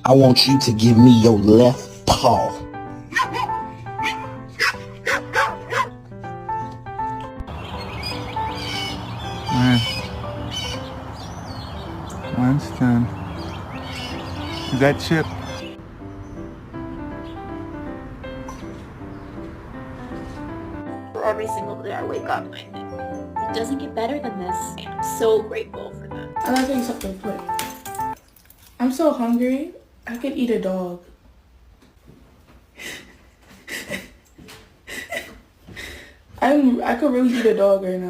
I want you to give me your left paw. Winston. Is that Chip? Every single day I wake up and I think, it doesn't get better than this. And I'm so grateful for that. I gotta tell you something quick. I'm so hungry, I could eat a dog. I could really eat a dog right now.